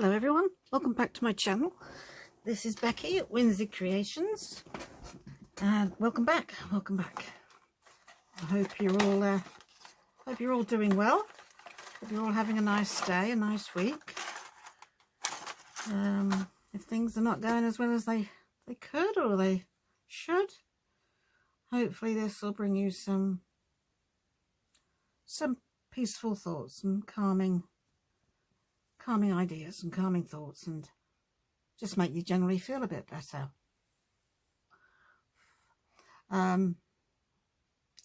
Hello everyone, welcome back to my channel. This is Becky at Vintage Creations, and welcome back. I hope you're all doing well. Hope you're all having a nice day, a nice week. If things are not going as well as they could or they should, hopefully this will bring you some peaceful thoughts and calming ideas and calming thoughts, and just make you generally feel a bit better.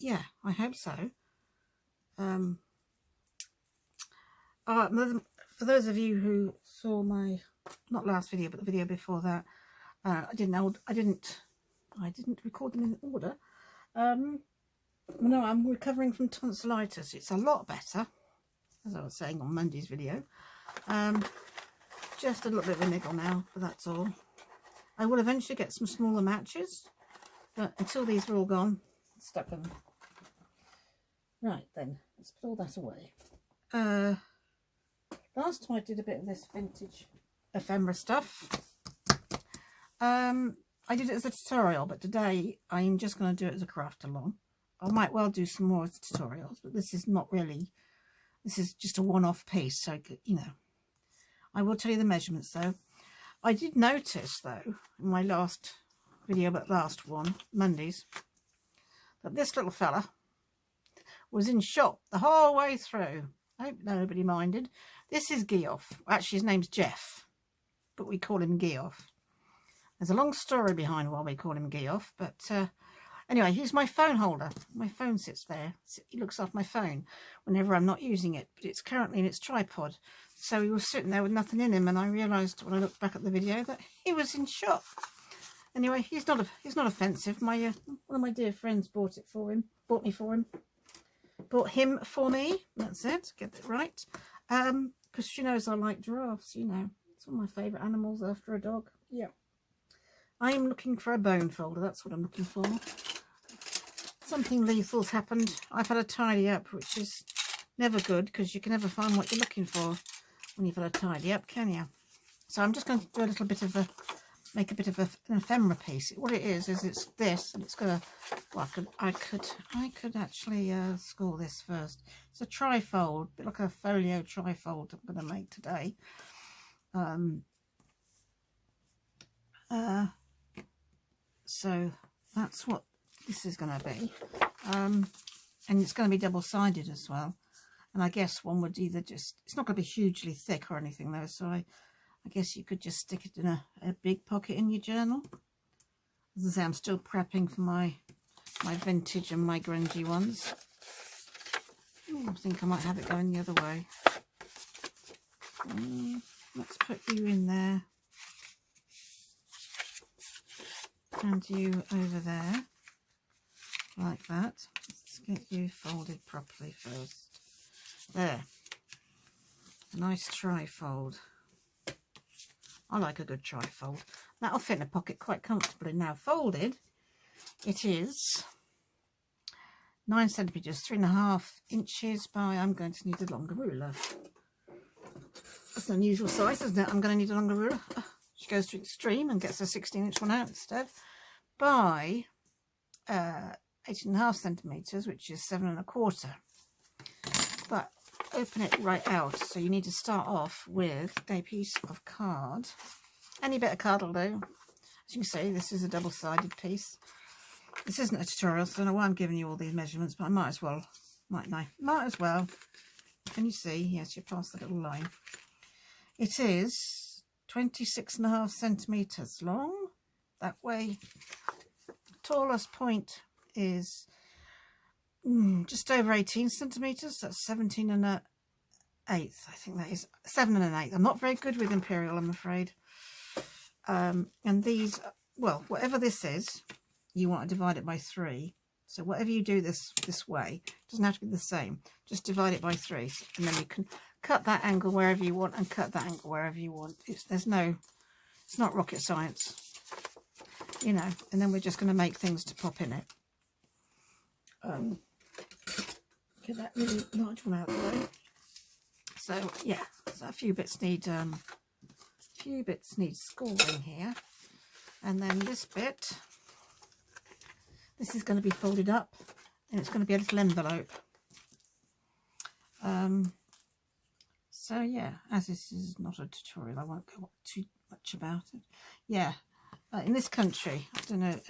Yeah, I hope so. For those of you who saw my not last video but the video before that, I didn't record them in order. No, I'm recovering from tonsillitis. It's a lot better, as I was saying on Monday's video. Just a little bit of a niggle now, but that's all. I will eventually get some smaller matches, but until these are all gone, I'm stuck them. Right then, let's put all that away. Last time I did a bit of this vintage ephemera stuff. I did it as a tutorial, but today I'm just going to do it as a craft along. I might well do some more tutorials, but this is not really. This is just a one-off piece, so you know. I will tell you the measurements though. I did notice though in my last video, but last one, Monday's, that this little fella was in shop the whole way through. I hope nobody minded. This is Geoff. Actually, his name's Jeff, but we call him Geoff. There's a long story behind why we call him Geoff, but anyway, he's my phone holder. My phone sits there. He looks after my phone whenever I'm not using it, but it's currently in its tripod. So he was sitting there with nothing in him, and I realised when I looked back at the video that he was in shop. Anyway, he's not offensive. My one of my dear friends bought him for me. That's it. Get it right. Because she knows I like giraffes. You know, it's one of my favourite animals after a dog. Yeah. I am looking for a bone folder. That's what I'm looking for. Something lethal's happened. I've had a tidy up, which is never good because you can never find what you're looking for when you've had a tidy up, can you? So I'm just going to do a little bit of make a bit of an ephemera piece. What it is it's this, and it's got a. Well, I could actually score this first. It's a trifold, a bit like a folio trifold I'm going to make today. So that's what this is going to be, and it's going to be double-sided as well. And I guess one would either just, it's not going to be hugely thick or anything though, so I guess you could just stick it in a big pocket in your journal. As I say, I'm still prepping for my vintage and my grungy ones. Ooh, I think I might have it going the other way. Let's put you in there. And you over there, like that. Let's get you folded properly first. There. A nice trifold. I like a good trifold. That'll fit in a pocket quite comfortably. Now folded, it is 9 centimetres, 3.5 inches by, I'm going to need a longer ruler. That's an unusual size, isn't it? I'm going to need a longer ruler. She goes to extreme and gets a 16-inch one out instead, by 8.5 centimetres, which is 7.25. But open it right out, so you need to start off with a piece of card. Any bit of card will do. As you can see, this is a double-sided piece. This isn't a tutorial, so I don't know why I'm giving you all these measurements, but I might as well, mightn't I? Might as well. Can you see? Yes, you're past the little line. It is 26.5 centimetres long. That way, the tallest point is just over 18 centimetres. That's 17 1/8. I think that is 7 1/8. I'm not very good with imperial, I'm afraid. And these, well, whatever this is, you want to divide it by 3. So whatever you do this way, it doesn't have to be the same. Just divide it by 3, and then you can cut that angle wherever you want and cut that angle wherever you want. It's not rocket science, you know. And then we're just going to make things to pop in it. Get that really large one out of the way. So yeah, so a few bits need few bits need scoring here. And then this bit, this is going to be folded up and it's going to be a little envelope. So yeah, as this is not a tutorial, I won't go too much about it. Yeah, in this country, I don't know,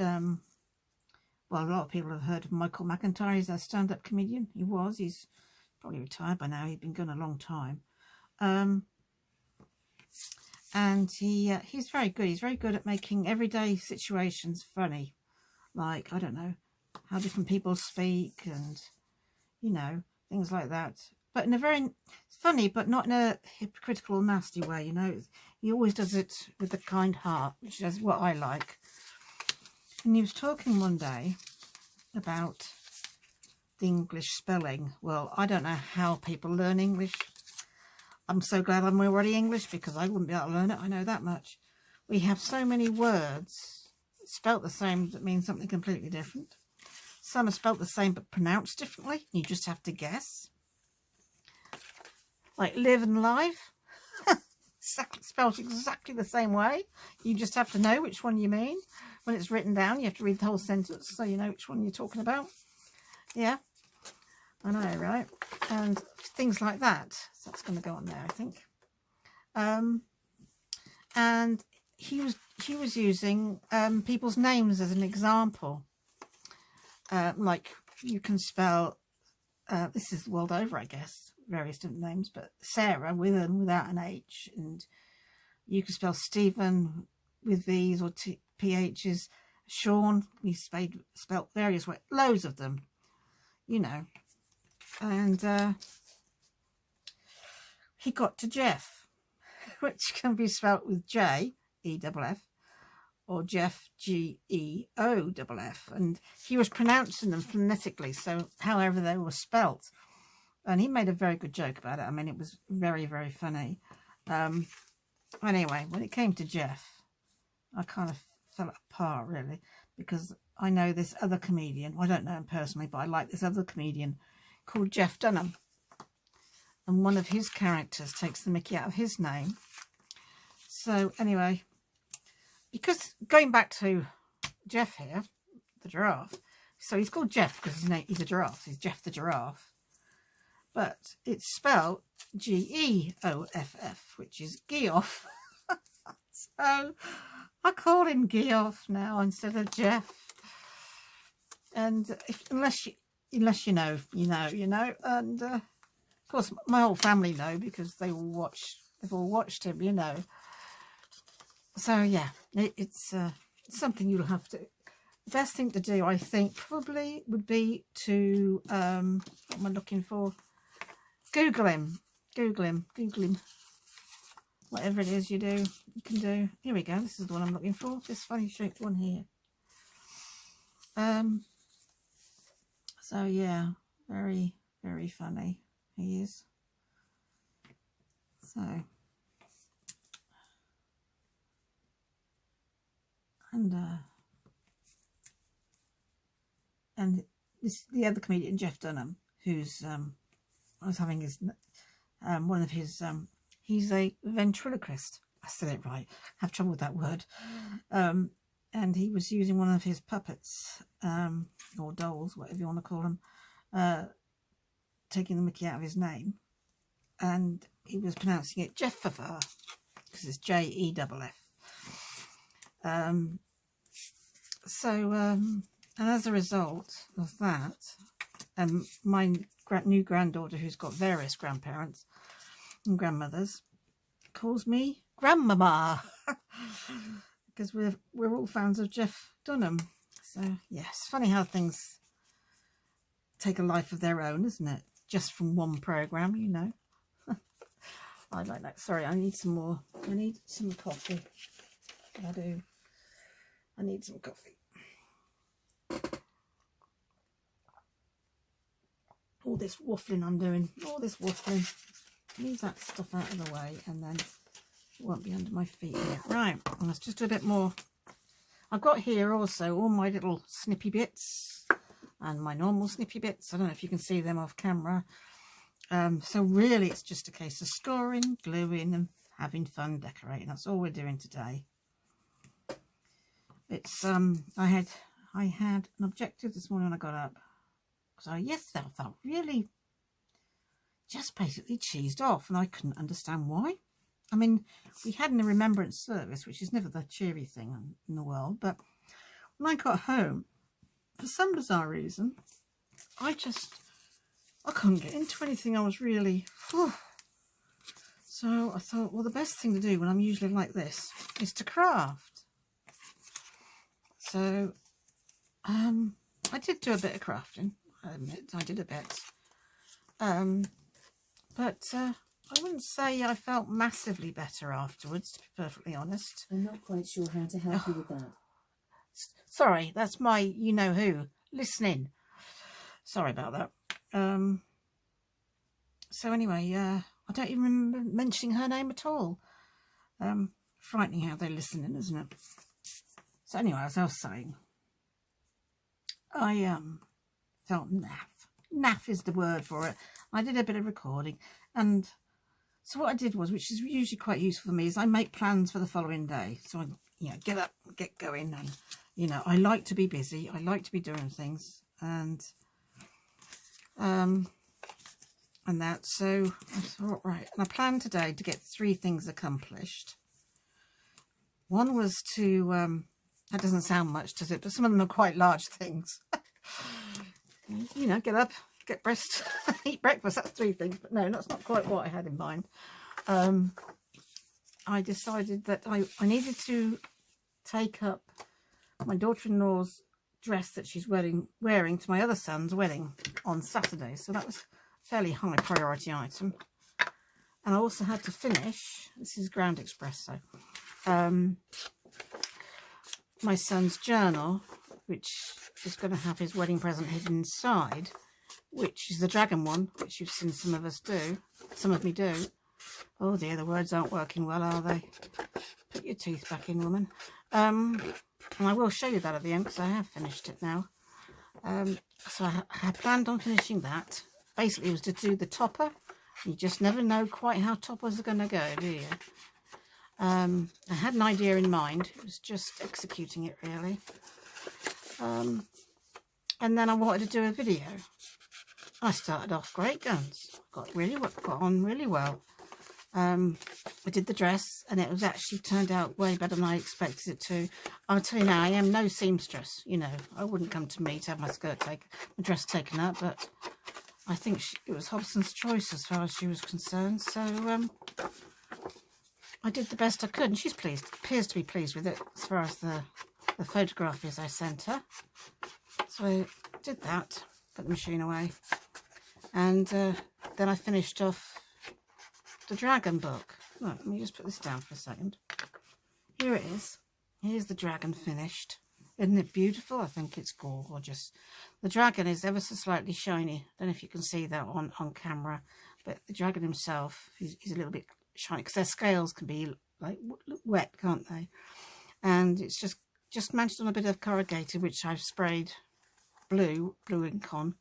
well, a lot of people have heard of Michael McIntyre. He's a stand-up comedian. He's probably retired by now. He's been going a long time. And he's very good. He's very good at making everyday situations funny. Like, I don't know, how different people speak and, you know, things like that. But in a very funny, but not in a hypocritical or nasty way, you know. He always does it with a kind heart, which is what I like. And he was talking one day about the English spelling. Well, I don't know how people learn English. I'm so glad I'm already English because I wouldn't be able to learn it. I know that much. We have so many words spelt the same that mean something completely different. Some are spelt the same but pronounced differently. You just have to guess. Like live and live. Spelled exactly the same way. You just have to know which one you mean. When it's written down, you have to read the whole sentence so you know which one you're talking about. Yeah, I know, right? And things like that. So that's going to go on there, I think. And he was using people's names as an example. Like you can spell, this is the world over, I guess, various different names, but Sarah with and without an H, and you can spell Stephen with V's or PH's, Sean, we spelt various ways, loads of them, you know. And he got to Jeff, which can be spelt with J-E-F-F, or Jeff, G-E-O-F-F, and he was pronouncing them phonetically, so however they were spelt. And he made a very good joke about it. I mean, it was very, very funny. Anyway, when it came to Jeff, I kind of fell apart, really, because I know this other comedian. I don't know him personally, but I like this other comedian called Jeff Dunham. And one of his characters takes the mickey out of his name. So, anyway, because going back to Jeff here, the giraffe. So he's called Jeff because he's a giraffe. He's Jeff the giraffe. But it's spelled G-E-O-F-F, which is Geoff. So I call him Geoff now instead of Jeff. And unless you know, you know. And of course, my whole family know because they've all watched him, you know. So yeah, it's something you'll have to. The best thing to do, I think, probably would be to what am I looking for? Google him. Whatever it is you can do. Here we go. This is the one I'm looking for. This funny shaped one here. So yeah, very, very funny he is. So, and this the other comedian, Jeff Dunham, who's I was having his one of his he's a ventriloquist. I said it right. I have trouble with that word. And he was using one of his puppets or dolls, whatever you want to call them, taking the mickey out of his name, and he was pronouncing it Jeffifer because it's J-E-F-F. And as a result of that, my new granddaughter, who's got various grandparents and grandmothers, calls me Grandmama because we're all fans of Jeff Dunham. So yes, it's funny how things take a life of their own, isn't it? Just from one program, you know. I like that. Sorry, I need some more. I need some coffee. I do. I need some coffee. All this waffling I'm doing, all this waffling. Leave that stuff out of the way and then it won't be under my feet here. Right, let's just do a bit more. I've got here also all my little snippy bits and my normal snippy bits. I don't know if you can see them off camera. So really it's just a case of scoring, gluing and having fun decorating. That's all we're doing today. It's I had an objective this morning when I got up. So yesterday I felt really just basically cheesed off, and I couldn't understand why. I mean, we had a remembrance service, which is never the cheery thing in the world, but when I got home, for some bizarre reason, I couldn't get into anything. I was really, so I thought, well, the best thing to do when I'm usually like this is to craft. So I did do a bit of crafting. I admit I did a bit, but I wouldn't say I felt massively better afterwards, to be perfectly honest. I'm not quite sure how to help you with that. Sorry, that's my you-know-who listening. Sorry about that. So anyway, I don't even remember mentioning her name at all. Frightening how they're listening, isn't it? So anyway, as I was saying, I felt naff. Naff is the word for it. I did a bit of recording, and so what I did was, which is usually quite useful for me, is I make plans for the following day. So I, get up, get going, and I like to be busy. I like to be doing things, and that. So I thought, right, and I planned today to get 3 things accomplished. One was to that doesn't sound much, does it? But some of them are quite large things. Get up, get dressed, eat breakfast. That's 3 things. But no, that's not quite what I had in mind. I decided that I needed to take up my daughter-in-law's dress that she's wearing to my other son's wedding on Saturday. So that was a fairly high priority item. And I also had to finish, this is ground espresso, my son's journal, which is going to have his wedding present hidden inside, which is the dragon one, which you've seen some of me do. Oh dear, the words aren't working well, are they? Put your teeth back in, woman. And I will show you that at the end, because I have finished it now. So I had planned on finishing that. Basically, it was to do the topper. You just never know quite how toppers are going to go, do you? I had an idea in mind. It was just executing it, really. And then I wanted to do a video. I started off great guns. Got on really well. I did the dress, and it was actually turned out way better than I expected it to. I'll tell you now, I am no seamstress. I wouldn't come to me to have my dress taken up, but I think it was Hobson's choice as far as she was concerned. So I did the best I could, and she's pleased. Appears to be pleased with it as far as the photograph is I sent her. So I did that, put the machine away, and then I finished off the dragon book. Right, let me just put this down for a second. Here it is. Here's the dragon finished. Isn't it beautiful? I think it's gorgeous. The dragon is ever so slightly shiny. I don't know if you can see that on camera, but the dragon himself, he's a little bit shiny, because their scales can be like wet, can't they? And it's just matched on a bit of corrugated, which I've sprayed blue ink on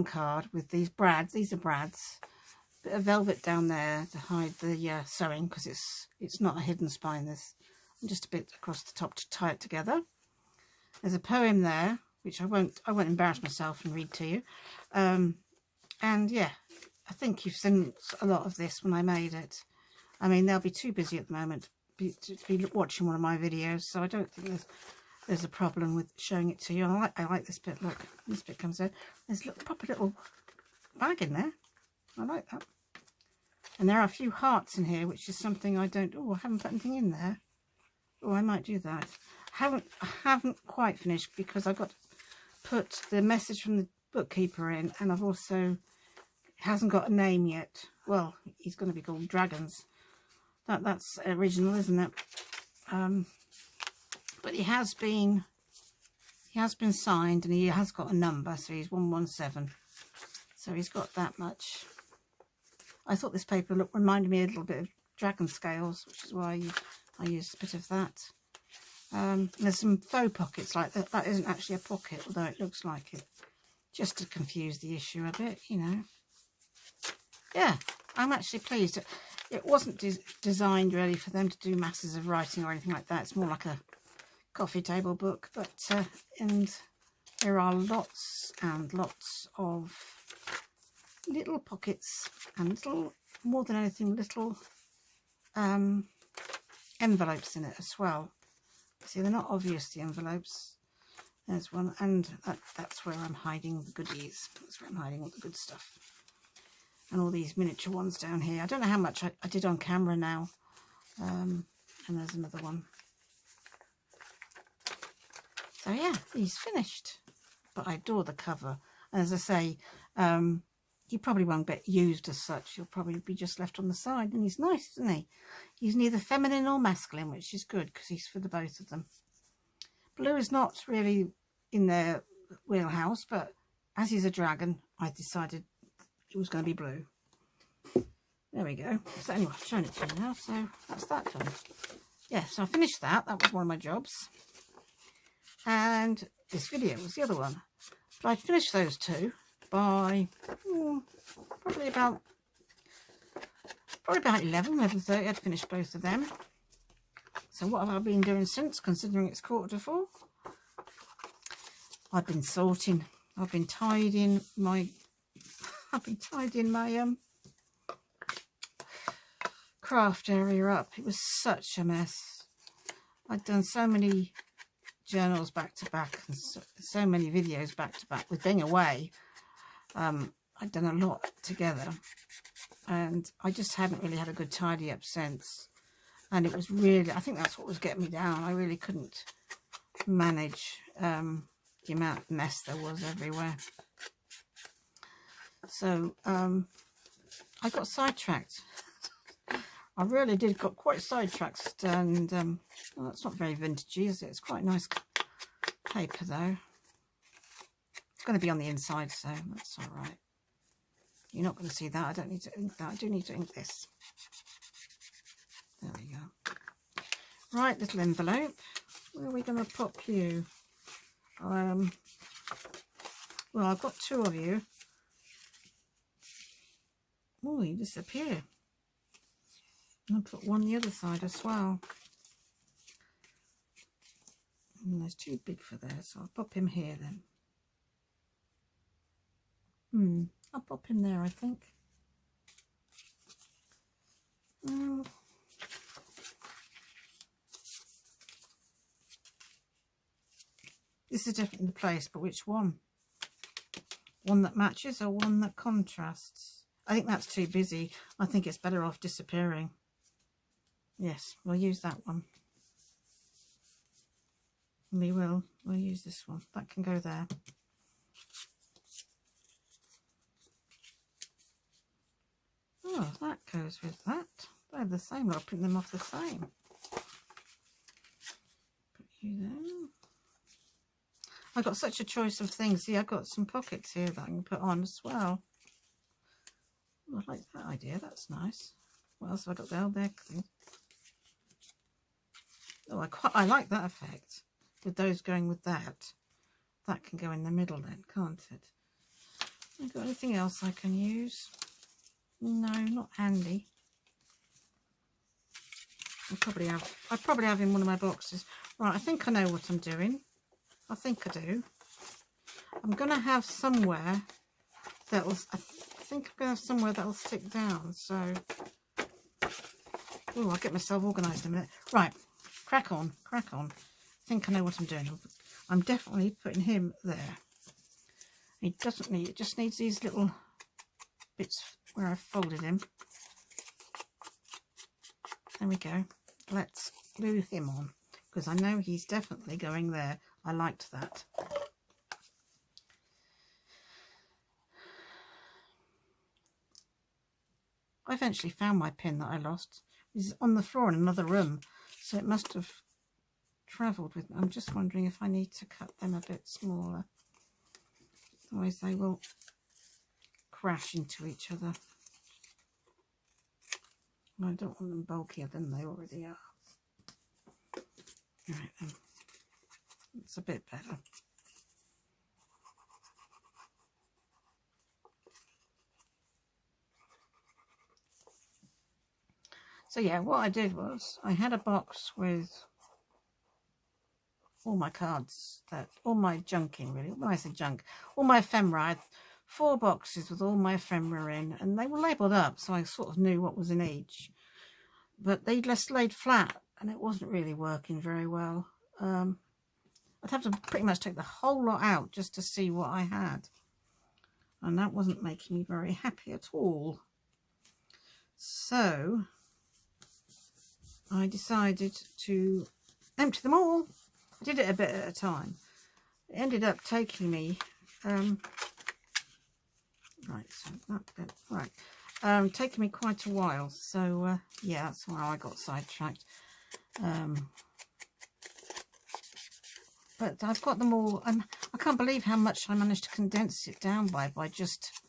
card with these brads. These are brads. Bit of velvet down there to hide the sewing, because it's not a hidden spine. There's just a bit across the top to tie it together. There's a poem there, which I won't embarrass myself and read to you. And yeah, I think you've seen a lot of this when I made it. I mean, they'll be too busy at the moment to be watching one of my videos, so I don't think there's a problem with showing it to you. I like this bit. Look, this bit comes out. There's a proper little bag in there. I like that. And there are a few hearts in here, which is something I haven't put anything in there. Oh, I might do that. I haven't quite finished, because I've got to put the message from the bookkeeper in, and I've also, it hasn't got a name yet. Well, he's going to be called Dragons. That's original, isn't it? But he has been signed, and he has got a number, so he's 117. So he's got that much. I thought this paper reminded me a little bit of dragon scales, which is why I used a bit of that. There's some faux pockets like that. That isn't actually a pocket, although it looks like it. Just to confuse the issue a bit, Yeah, I'm actually pleased. it wasn't designed really for them to do masses of writing or anything like that. It's more like a coffee table book, but and there are lots and lots of little pockets and little, more than anything, little envelopes in it as well. See, they're not obvious, the envelopes. There's one, and that's where I'm hiding the goodies. That's where I'm hiding all the good stuff. And all these miniature ones down here. I don't know how much I did on camera now. And there's another one. So yeah, he's finished. But I adore the cover. And as I say, he probably won't get used as such. He'll probably be just left on the side. And he's nice, isn't he? He's neither feminine nor masculine, which is good because he's for the both of them. Blue is not really in their wheelhouse, but as he's a dragon, I decided it was going to be blue. There we go. So anyway, I've shown it to you now, so that's that done. Yeah, so I finished that. That was one of my jobs. And this video was the other one. But I finished those two by probably about 11:30. I'd finished both of them. So what have I been doing since, considering it's 3:45? I've been sorting. I've been tidying my craft area up. It was such a mess. I'd done so many journals back to back and so many videos back to back. With being away, I'd done a lot together, and I just hadn't really had a good tidy up since. And it was really, I think that's what was getting me down. I really couldn't manage the amount of mess there was everywhere. So I got sidetracked. I really did got quite sidetracked, and well, that's not very vintagey, is it? It's quite nice paper though. It's going to be on the inside, so that's all right. You're not going to see that. I don't need to ink that. I do need to ink this. There we go. Right, little envelope. Where are we going to pop you? Well, I've got two of you. Oh, you disappear. I'll put one the other side as well. And there's too big for there, so I'll pop him here then. I'll pop him there, I think. This is definitely the place, but which one? One that matches or one that contrasts? I think that's too busy. I think it's better off disappearing. Yes, we'll use that one. We'll use this one. That can go there. Oh, that goes with that. They're the same. I'll print them off the same. Put you there. I've got such a choice of things. See, I've got some pockets here that I can put on as well. Oh, I like that idea. That's nice. What else have I got there? There. Oh, I like that effect. With those going with that. That can go in the middle then, can't it? Have I got anything else I can use? No, not handy. I probably have in one of my boxes. Right, I think I know what I'm doing. I think I do. I'm going to have somewhere that'll, I think I'm going to have somewhere that'll stick down. So, oh, I'll get myself organised in a minute. Right, crack on, crack on. I think I know what I'm doing. I'm definitely putting him there. He doesn't need, it just needs these little bits where I've folded him. There we go. Let's glue him on, because I know he's definitely going there. I liked that. I eventually found my pin that I lost. It's on the floor in another room, so it must have travelled with me. I'm just wondering if I need to cut them a bit smaller. Otherwise they will crash into each other. I don't want them bulkier than they already are. Right then. It's a bit better. So yeah, what I did was I had a box with all my cards, all my junk in, really. When I say junk, all my ephemera. I had 4 boxes with all my ephemera in, and they were labelled up, so I sort of knew what was in each. But they just laid flat, and it wasn't really working very well. I'd have to pretty much take the whole lot out just to see what I had, and that wasn't making me very happy at all. So I decided to empty them all. I did it a bit at a time. It ended up taking me taking me quite a while. So yeah, that's why I got sidetracked. But I've got them all. I can't believe how much I managed to condense it down by just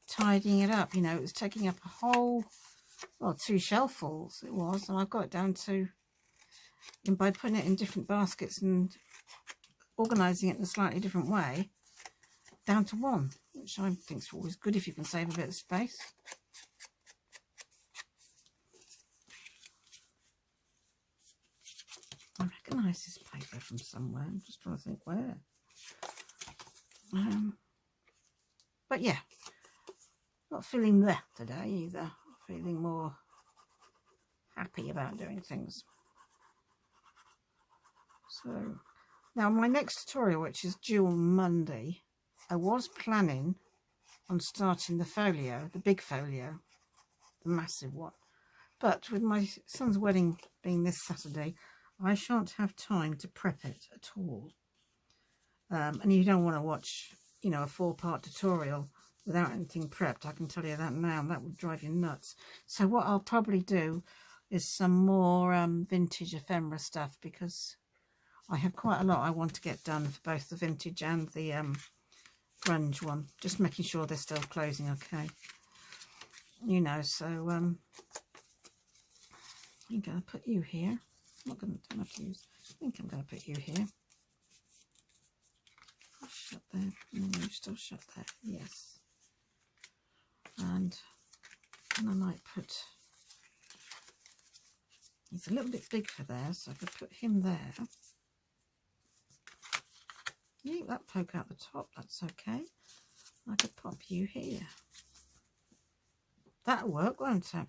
tidying it up. You know, it was taking up a whole, well, 2 shelffuls it was, and I've got it down to, and by putting it in different baskets and organising it in a slightly different way, down to 1, which I think is always good if you can save a bit of space. I recognise this paper from somewhere. I'm just trying to think where. But yeah, not feeling there today either. Feeling more happy about doing things. So now my next tutorial, which is due on Monday, I was planning on starting the folio, the big folio, the massive one. But with my son's wedding being this Saturday, I shan't have time to prep it at all. And you don't want to watch, you know, a 4-part tutorial without anything prepped. I can tell you that now. That would drive you nuts. So what I'll probably do is some more vintage ephemera stuff, because I have quite a lot I want to get done for both the vintage and the grunge one. Just making sure they're still closing okay. You know, so I'm going to put you here. I'm not going to have to use. I think I'm going to put you here. Shut there. No, you're still shut there. Yes. And I might put. He's a little bit big for there, so I could put him there. Yeah, that poke out the top. That's okay. I could pop you here. That'll work, won't it?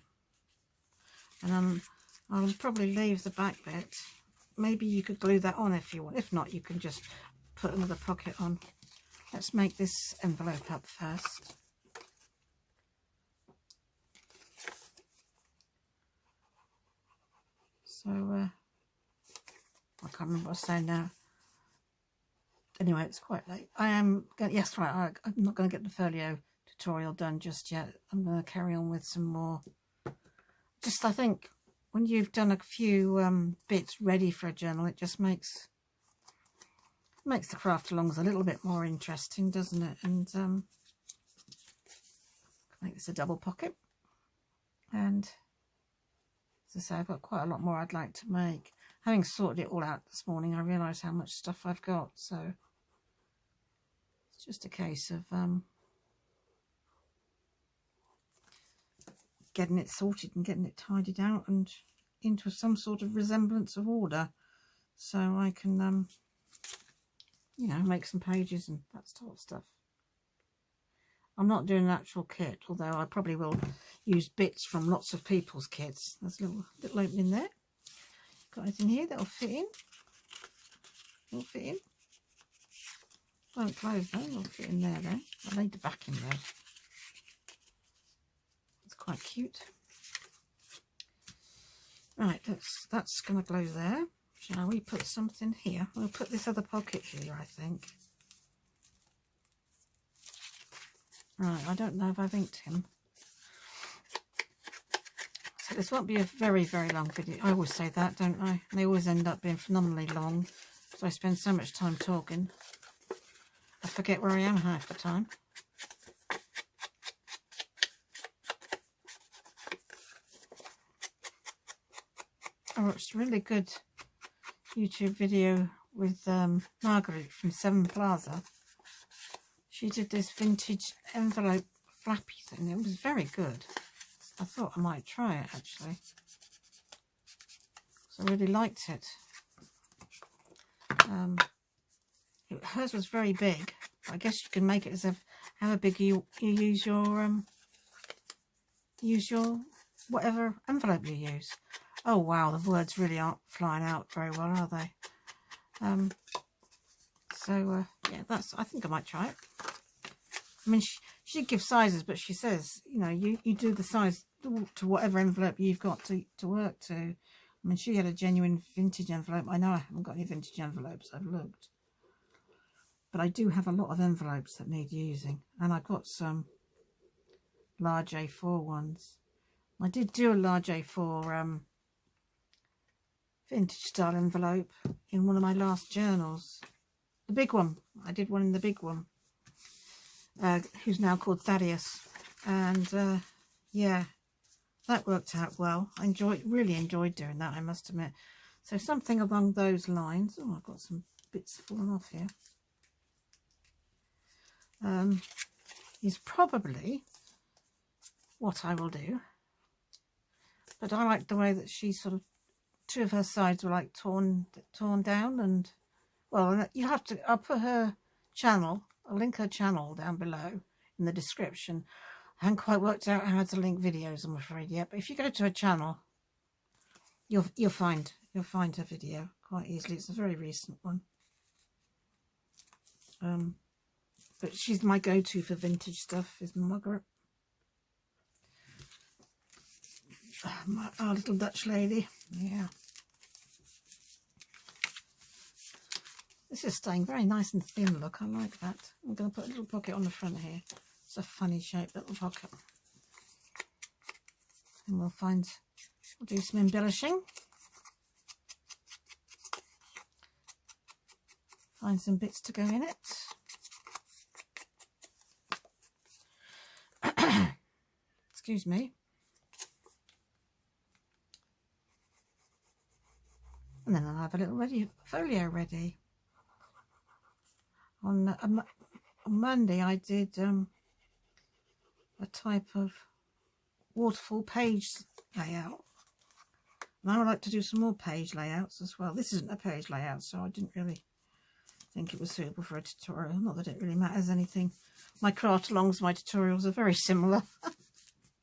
And I'll probably leave the back bit. Maybe you could glue that on if you want. If not, you can just put another pocket on. Let's make this envelope up first. So, I can't remember what I was saying now. Anyway, it's quite late. I am going, yes, right, I'm not going to get the folio tutorial done just yet. I'm going to carry on with some more. Just, I think, when you've done a few bits ready for a journal, it just makes the craft alongs a little bit more interesting, doesn't it? And make this a double pocket. And as I say, I've got quite a lot more I'd like to make. Having sorted it all out this morning, I realised how much stuff I've got. So it's just a case of getting it sorted and getting it tidied out and into some sort of resemblance of order, so I can you know, make some pages and that sort of stuff. I'm not doing an actual kit, although I probably will use bits from lots of people's kits. There's a little opening there. Got anything here that'll fit in? Will fit in. Won't close though. It'll fit in there though. I need the back in there. It's quite cute. Right, that's going to go there. Shall we put something here? We'll put this other pocket here, I think. Right, I don't know if I've inked him. So this won't be a very, very long video. I always say that, don't I? They always end up being phenomenally long. So I spend so much time talking. I forget where I am half the time. I watched a really good YouTube video with Margaret from 7 Plaza. She did this vintage envelope flappy thing. It was very good. I thought I might try it actually. So I really liked it. Hers was very big. I guess you can make it as if however big you use your whatever envelope you use. Oh wow, the words really aren't flying out very well, are they? Yeah, I think I might try it. I mean, she gives sizes, but she says, you know, you do the size to whatever envelope you've got to work to. I mean, she had a genuine vintage envelope. I know I haven't got any vintage envelopes. I've looked. But I do have a lot of envelopes that need using. And I've got some large A4 ones. I did do a large A4 vintage style envelope in one of my last journals. The big one. I did one in the big one. Who's now called Thaddeus. And yeah, that worked out well. I really enjoyed doing that, I must admit. So something along those lines. Oh, I've got some bits falling off here. Is probably what I will do. But I like the way that she sort of, two of her sides were like torn down, and well, you have to, I'll put her channel, I'll link her channel down below in the description. I haven't quite worked out how to link videos, I'm afraid, yet, but if you go to her channel, you'll find her video quite easily. It's a very recent one. But she's my go-to for vintage stuff, is Margaret. Our little Dutch lady. Yeah. This is staying very nice and thin, look. I like that. I'm going to put a little pocket on the front here. It's a funny shaped little pocket. And we'll do some embellishing. Find some bits to go in it. Excuse me. And then I'll have a little folio ready. On Monday I did a type of waterfall page layout. And I would like to do some more page layouts as well. This isn't a page layout, so I didn't really think it was suitable for a tutorial. Not that it really matters anything. My craft alongs, my tutorials are very similar.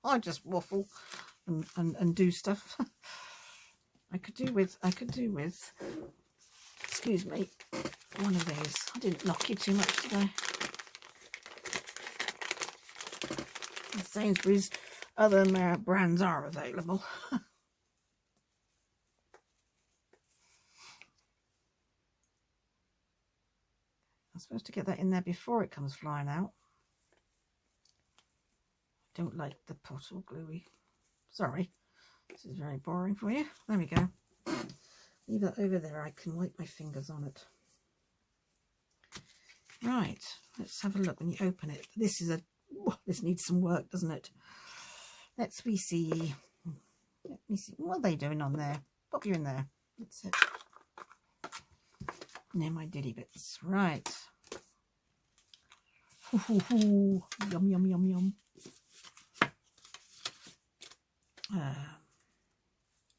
I just waffle and do stuff. I could do with, excuse me, one of these. I didn't knock you too much today. Sainsbury's other brands are available. I'm supposed to get that in there before it comes flying out. I don't like the pot all gluey. Sorry. This is very boring for you. There we go. Leave that over there. I can wipe my fingers on it. Right. Let's have a look when you open it. This needs some work, doesn't it? Let's see. Let me see. What are they doing on there? Pop you in there. That's it. Now my diddy bits. Right. Yum, yum, yum, yum.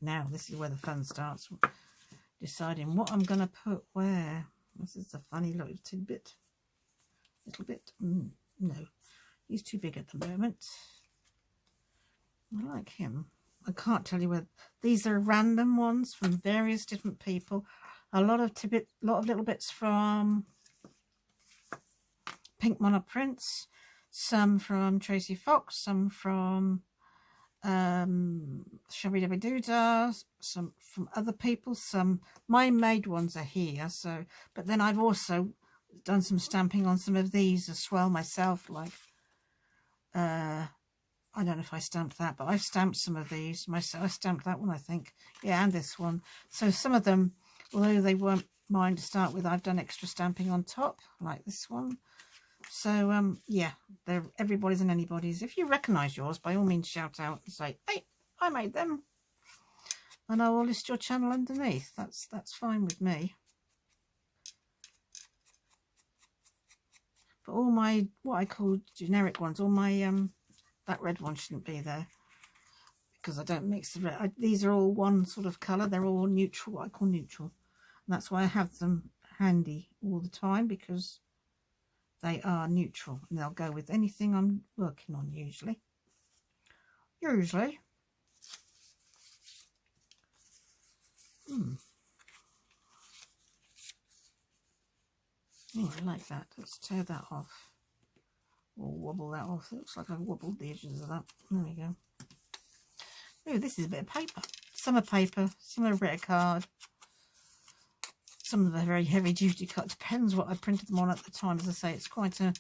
Now this is where the fun starts. Deciding what I'm going to put where. This is a funny little tidbit. Little bit. No. He's too big at the moment. I like him. I can't tell you where. These are random ones from various different people. A lot of little bits from Pink Monoprints, some from Tracy Fox, some from Shabby Dabby Doodah, some from other people. Some my made ones are here. So, but then I've also done some stamping on some of these as well myself. Like, I don't know if I stamped that, but I've stamped some of these myself. I stamped that one, I think. Yeah, and this one. So some of them, although they weren't mine to start with, I've done extra stamping on top, like this one. So, yeah, they're everybody's and anybody's. If you recognise yours, by all means shout out and say, hey, I made them. And I will list your channel underneath. That's fine with me. But all my, what I call generic ones, all my, that red one shouldn't be there. because I don't mix the red. These are all one sort of colour. They're all neutral, what I call neutral. And that's why I have them handy all the time, because they are neutral and they'll go with anything I'm working on usually. Oh, I like that. Let's tear that off. Or wobble that off. It looks like I've wobbled the edges of that. There we go. Oh, this is a bit of paper. Some are paper, some are written card. Some of them are very heavy duty cut. Depends what I printed them on at the time. As I say, it's quite a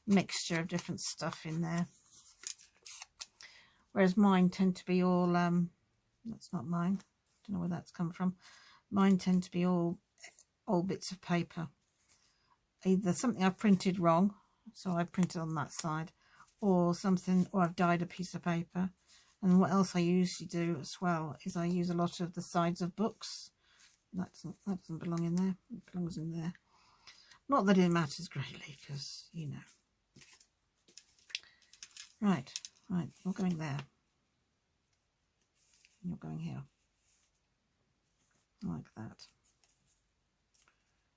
mixture of different stuff in there. Whereas mine tend to be all, that's not mine. Don't know where that's come from. Mine tend to be all old bits of paper. Either something I've printed wrong, so I printed on that side, or something, or I've dyed a piece of paper. And what else I usually do as well is I use a lot of the sides of books. That doesn't belong in there. It belongs in there. Not that it matters greatly, because, you know. Right, you're going there. You're going here. Like that.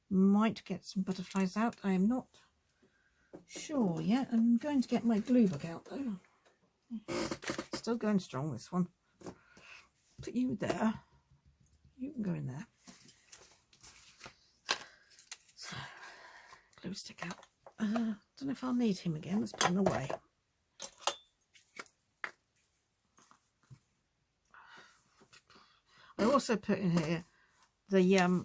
Might get some butterflies out. I am not sure yet. I'm going to get my glue book out though. Still going strong, this one. Put you there. You can go in there. So, glue stick out. Don't know if I'll need him again. Let's put him away. I also put in here the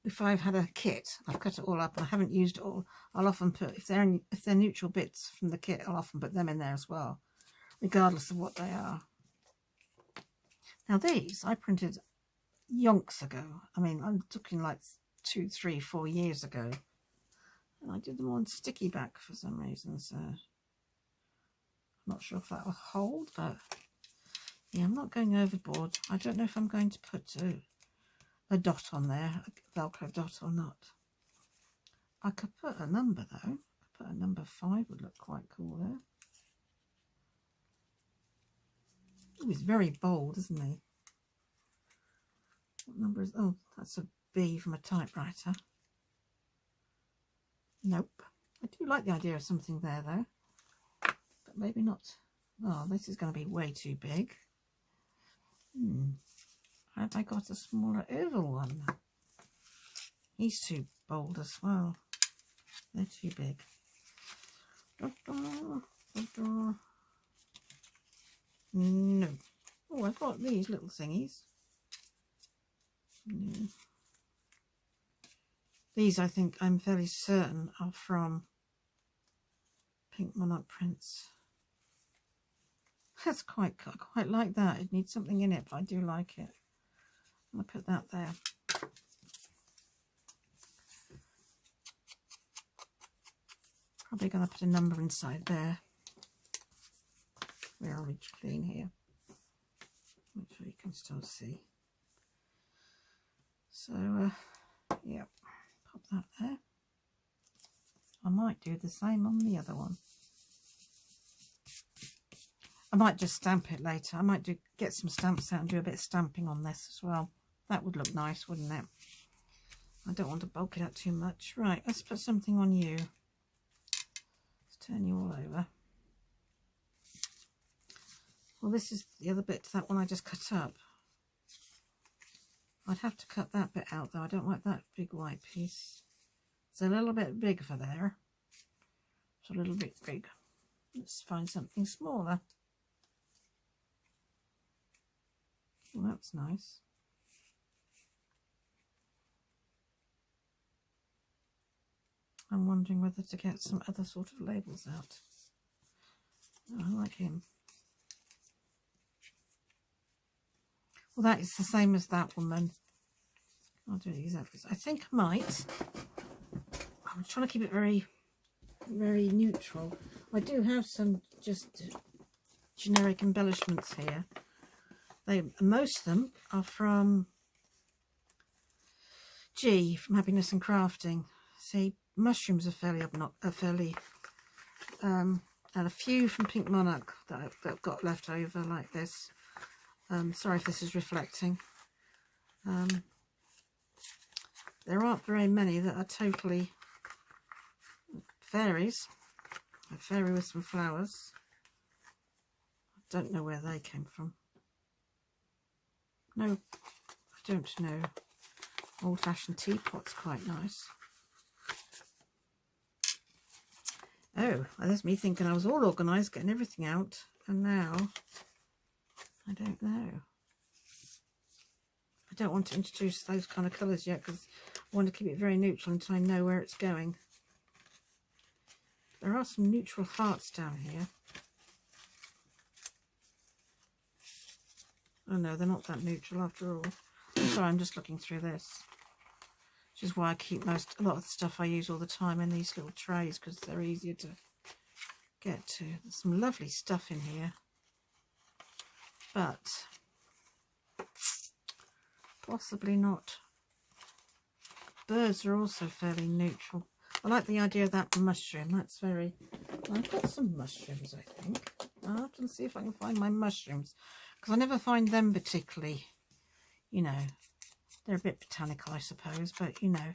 if I've had a kit, I've cut it all up and I haven't used it all, I'll often put, if they're neutral bits from the kit, I'll often put them in there as well, regardless of what they are. Now these I printed yonks ago. I mean, I'm talking like 2, 3, 4 years ago, and I did them on sticky back for some reason. So I'm not sure if that will hold, but yeah, I'm not going overboard. I don't know if I'm going to put a dot on there, a Velcro dot or not. I could put a number though. I could put a number 5, would look quite cool there. Oh, he's very bold, isn't he? What number is, oh, that's a B from a typewriter. Nope. I do like the idea of something there though, but maybe not. Oh, this is going to be way too big. Have I got a smaller oval one? He's too bold as well. They're too big. No. Oh, I've got these little thingies. No. These, I think, I'm fairly certain are from Pink Monarch prints. That's I quite like that. It needs something in it, but I do like it. I'll put that there. Probably going to put a number inside there. We're orange clean here. Make sure you can still see. So, yeah, pop that there. I might do the same on the other one. I might just stamp it later. I might get some stamps out and do a bit of stamping on this as well. That would look nice, wouldn't it? I don't want to bulk it out too much. Right, let's put something on you. Let's turn you all over. Well, this is the other bit, that one I just cut up. I'd have to cut that bit out though. I don't like that big white piece. It's a little bit big for there. It's a little bit big. Let's find something smaller. Well, that's nice. I'm wondering whether to get some other sort of labels out. Oh, I like him. Well, that is the same as that woman. I'll do it exactly. I think I might. I'm trying to keep it very, very neutral. I do have some just generic embellishments here. Most of them are from G, from Happiness and Crafting. See, mushrooms are fairly and a few from Pink Monarch that I've got left over like this. Sorry if this is reflecting. There aren't very many that are totally fairies. A fairy with some flowers. I don't know where they came from. No, I don't know. Old-fashioned teapot's quite nice. Oh, there's me thinking I was all organised, getting everything out, and now I don't know. I don't want to introduce those kind of colours yet because I want to keep it very neutral until I know where it's going. There are some neutral hearts down here. Oh no, they're not that neutral after all. Sorry, I'm just looking through this. Which is why I keep a lot of the stuff I use all the time in these little trays, because they're easier to get to. There's some lovely stuff in here. But possibly not. Birds are also fairly neutral. I like the idea of that mushroom. That's very... I've got some mushrooms, I think. I'll have to see if I can find my mushrooms. Because I never find them particularly, you know, they're a bit botanical, I suppose, but, you know,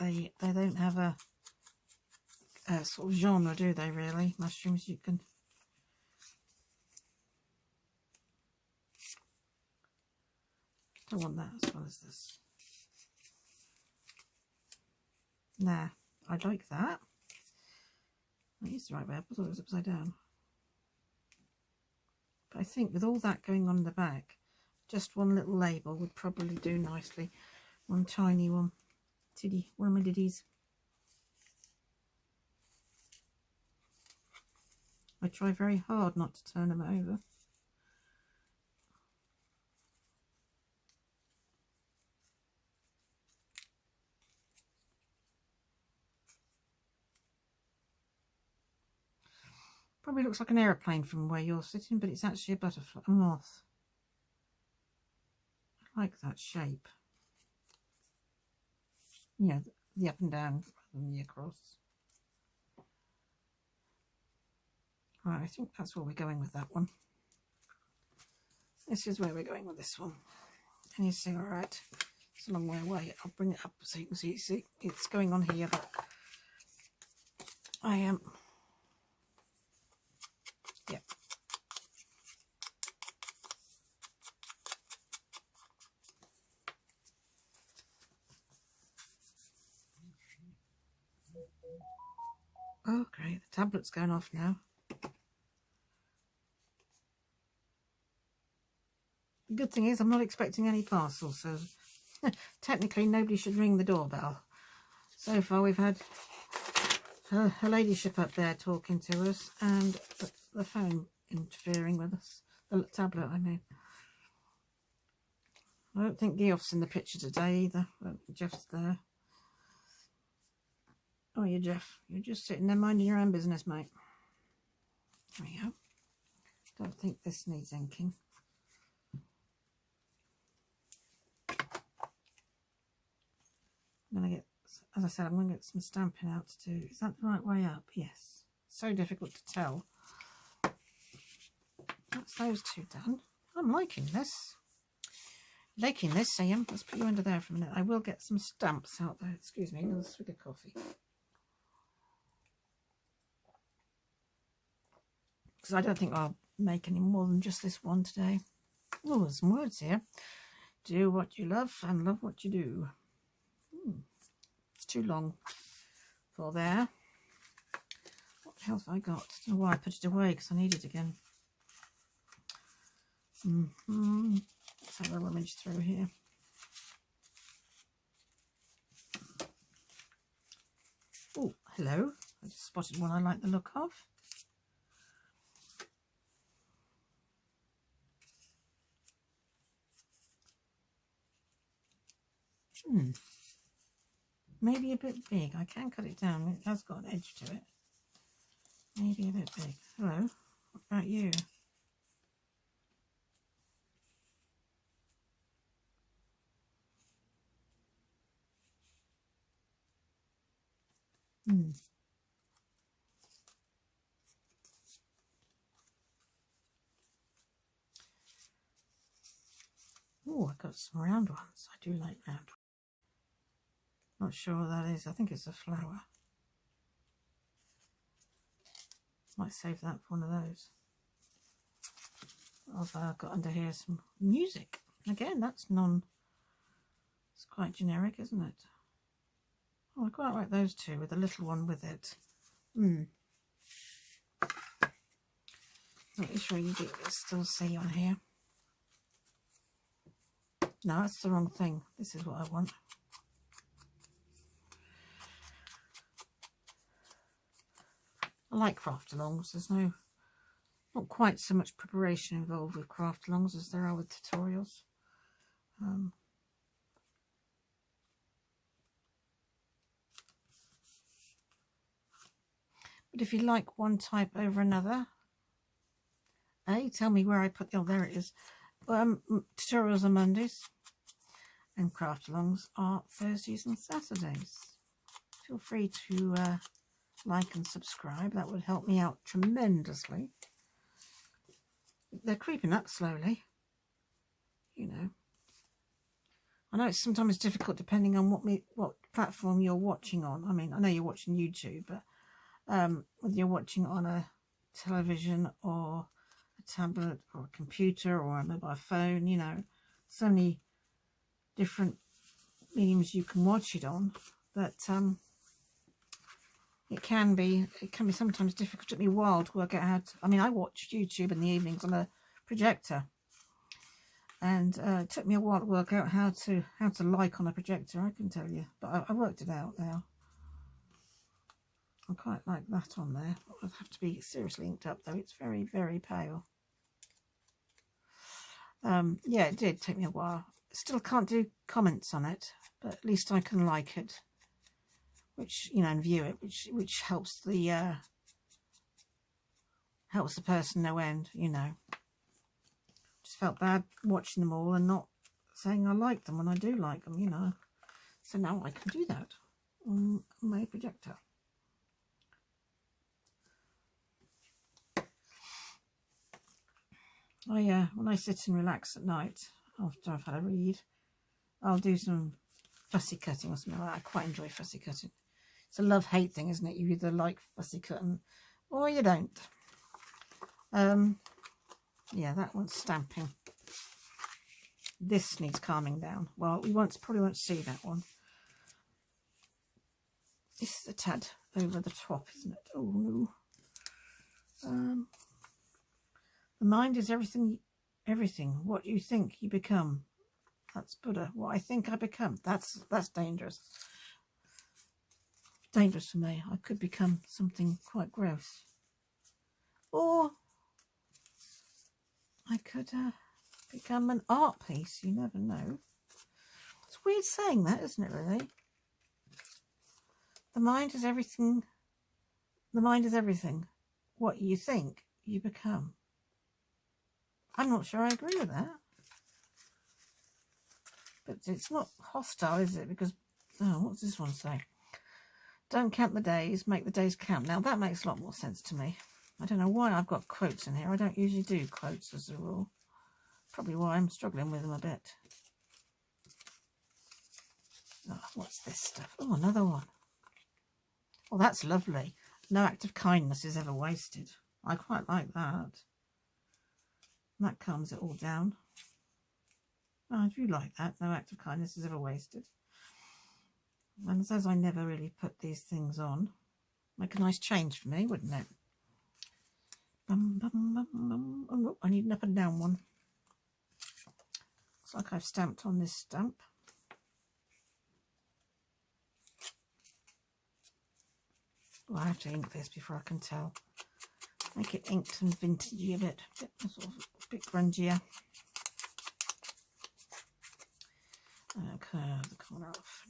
they don't have a sort of genre, do they, really? Mushrooms, you can... Don't want that as well as this. Nah, I like that. That is the right way up. I thought it was upside down. But I think with all that going on in the back, just one little label would probably do nicely. One tiny one. Tiddy, one of my diddies. I try very hard not to turn them over. Probably looks like an aeroplane from where you're sitting, but it's actually a butterfly, a moth. I like that shape. You know, the up and down rather than the across. Right, I think that's where we're going with that one. This is where we're going with this one. Can you see all right? It's a long way away. I'll bring it up so you can see. See, it's going on here, but I am... Yep. Oh, great. The tablet's going off now. The good thing is I'm not expecting any parcels, so technically nobody should ring the doorbell. So far we've had her ladyship up there talking to us and the phone interfering with us. The tablet, I mean. I don't think Geoff's in the picture today either. I don't think Jeff's there. Oh, you Jeff. You're just sitting there minding your own business, mate. There we go. Don't think this needs inking. I'm going to get, as I said, I'm going to get some stamping out to do. Is that the right way up? Yes. So difficult to tell. That's those two done. I'm liking this. Liking this, Ian. Let's put you under there for a minute. I will get some stamps out there. Excuse me, another swig of coffee. Because I don't think I'll make any more than just this one today. Oh, there's some words here. Do what you love and love what you do. It's too long for there. What else have I got? I don't know why I put it away because I need it again. Let's have a rummage through here. Oh, hello. I just spotted one I like the look of. Maybe a bit big. I can cut it down. It has got an edge to it. Maybe a bit big. Hello. What about you? Oh, I've got some round ones. I do like round ones. Not sure what that is. I think it's a flower. Might save that for one of those. I've got under here some music. Again, that's it's quite generic, isn't it? Oh, I quite like those two with a little one with it. Make sure you do still see on here. No, that's the wrong thing. This is what I want. I like craft alongs. There's not quite so much preparation involved with craft alongs as there are with tutorials. But if you like one type over another, tell me where I put. Oh, there it is. Tutorials are Mondays, and craft alongs are Thursdays and Saturdays. Feel free to like and subscribe. That would help me out tremendously. They're creeping up slowly, you know. I know it's sometimes difficult depending on what platform you're watching on. I mean, I know you're watching YouTube, but whether you're watching on a television or a tablet or a computer or a mobile phone, you know, so many different mediums you can watch it on that it can be sometimes difficult. It took me a while to work out how to, I mean, I watched YouTube in the evenings on a projector, and it took me a while to work out how to like on a projector, I can tell you, but I worked it out now. I quite like that on there. I'd have to be seriously inked up though. It's very, very pale. Yeah, it did take me a while. Still can't do comments on it, but at least I can like it, which, you know, and view it, which helps the person no end, you know. Just felt bad watching them all and not saying I like them when I do like them, you know. So now I can do that on my projector. When I sit and relax at night after I've had a read, I'll do some fussy cutting or something like that. I quite enjoy fussy cutting. It's a love-hate thing, isn't it? You either like fussy cutting or you don't. Yeah, that one's stamping. This needs calming down. Well, we probably won't see that one. This is a tad over the top, isn't it? Oh no. The mind is everything. What you think, you become. That's Buddha. What I think, I become. That's dangerous. Dangerous for me. I could become something quite gross. Or I could become an art piece. You never know. It's weird saying that, isn't it, really? The mind is everything. The mind is everything. What you think, you become. I'm not sure I agree with that. But it's not hostile, is it? Because, oh, what's this one say? Don't count the days, make the days count. Now, that makes a lot more sense to me. I don't know why I've got quotes in here. I don't usually do quotes as a rule. Probably why I'm struggling with them a bit. Oh, what's this stuff? Oh, another one. Oh, that's lovely. No act of kindness is ever wasted. I quite like that. And that calms it all down. Oh, I do like that. No act of kindness is ever wasted. And as I never really put these things on, make a nice change for me, wouldn't it? Bum, bum, bum, bum. Oh, look, I need an up and down one. Looks like I've stamped on this stamp. Oh, I have to ink this before I can tell. Make it inked and vintagey a bit sort of a bit grungier. Curve the corner off.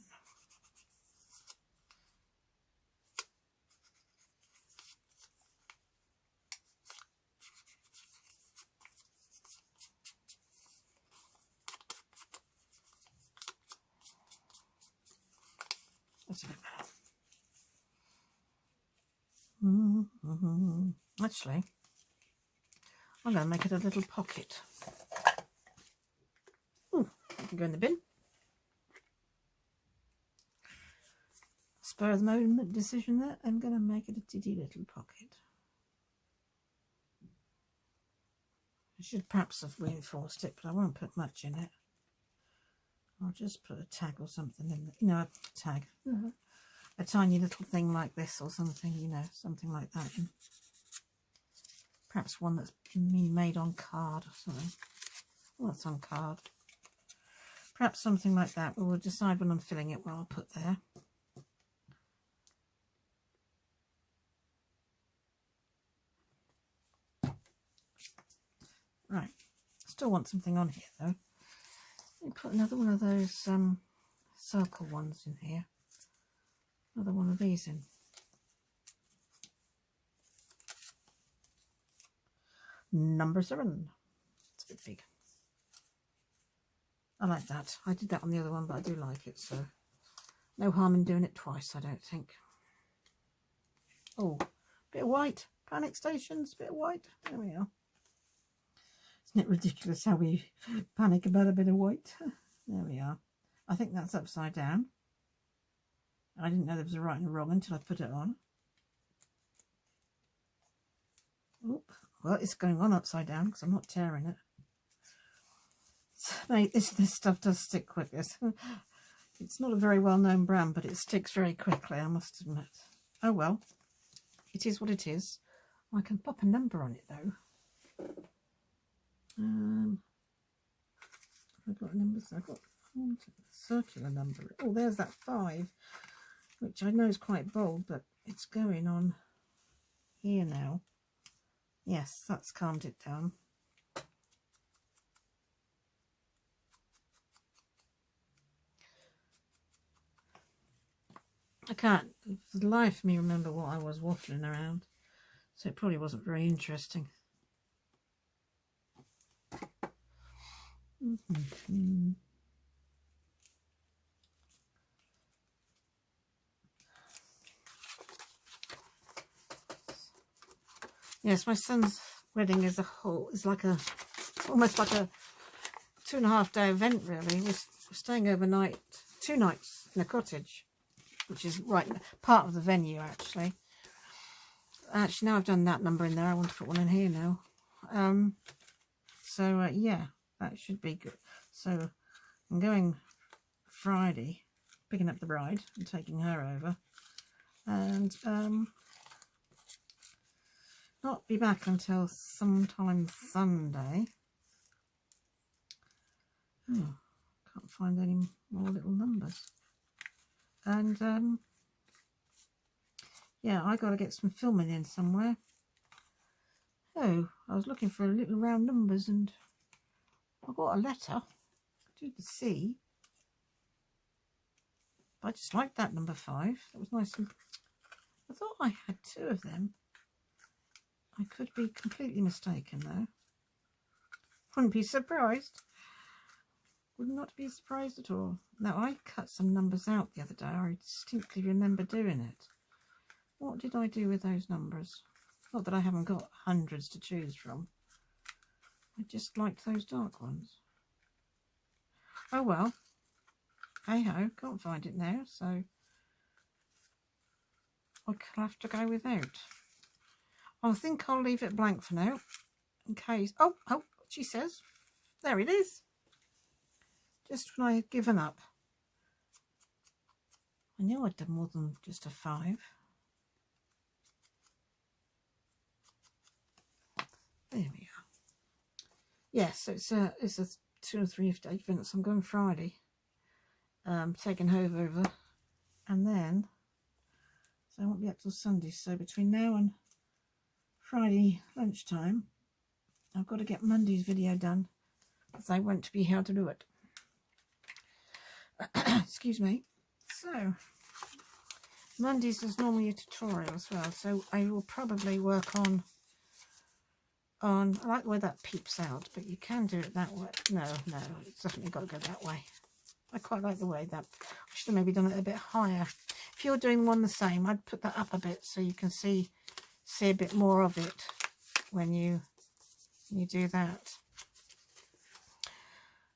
That's a bit better. Actually, I'm going to make it a little pocket. Ooh, can go in the bin. Spur of the moment decision there. I'm going to make it a titty little pocket. I should perhaps have reinforced it, but I won't put much in it. I'll just put a tag or something in there. You know, a tag. A tiny little thing like this or something, you know, something like that. And perhaps one that's been made on card or something. Well, that's on card. Perhaps something like that. We'll decide when I'm filling it what I'll put there. Right, still want something on here though. Let me put another one of those circle ones in here. Another one of these in. Number 7. It's a bit big. I like that. I did that on the other one, but I do like it, so no harm in doing it twice, I don't think. Oh, bit of white. Panic stations, bit of white. There we are. Isn't it ridiculous how we panic about a bit of white? There we are. I think that's upside down. I didn't know there was a right and a wrong until I put it on. Oop. Well, it's going on upside down because I'm not tearing it. Mate, this stuff does stick quick. It's not a very well-known brand, but it sticks very quickly, I must admit. Oh well, it is what it is. I can pop a number on it though. I've got numbers. I've got a circular number. Oh, there's that 5, which I know is quite bold, but it's going on here now. Yes, that's calmed it down. I can't for the life of me remember what I was waffling around, so it probably wasn't very interesting. Yes, my son's wedding as a whole is like a almost like a 2.5-day event really. We're staying overnight, 2 nights in a cottage, which is right part of the venue actually. Actually, now I've done that number in there, I want to put one in here now. Yeah, that should be good. So I'm going Friday, picking up the bride and taking her over, and not be back until sometime Sunday. Oh, can't find any more little numbers. And yeah, I got to get some filming in somewhere. Oh, I was looking for little round numbers and I got a letter to the C. I just liked that number 5. That was nice. And I thought I had 2 of them. I could be completely mistaken though. Wouldn't be surprised. Would not be surprised at all. Now, I cut some numbers out the other day. I distinctly remember doing it. What did I do with those numbers? Not that I haven't got hundreds to choose from. I just liked those dark ones. Oh well. Hey ho, can't find it now, so I'll have to go without. I think I'll leave it blank for now, in case. Oh, she says, there it is. Just when I had given up. I knew I'd done more than just a 5. There we are. Yes, it's a 2 or 3 day event. So I'm going Friday. Taking her over, and then so I won't be up till Sunday. So between now and Friday lunchtime, I've got to get Monday's video done because I won't be here to do it. Excuse me. So Mondays is normally a tutorial as well, so I will probably work on I like the way that peeps out, but you can do it that way. No, it's definitely got to go that way. I quite like the way that. I should have maybe done it a bit higher. If you're doing one the same, I'd put that up a bit so you can see a bit more of it when you do that.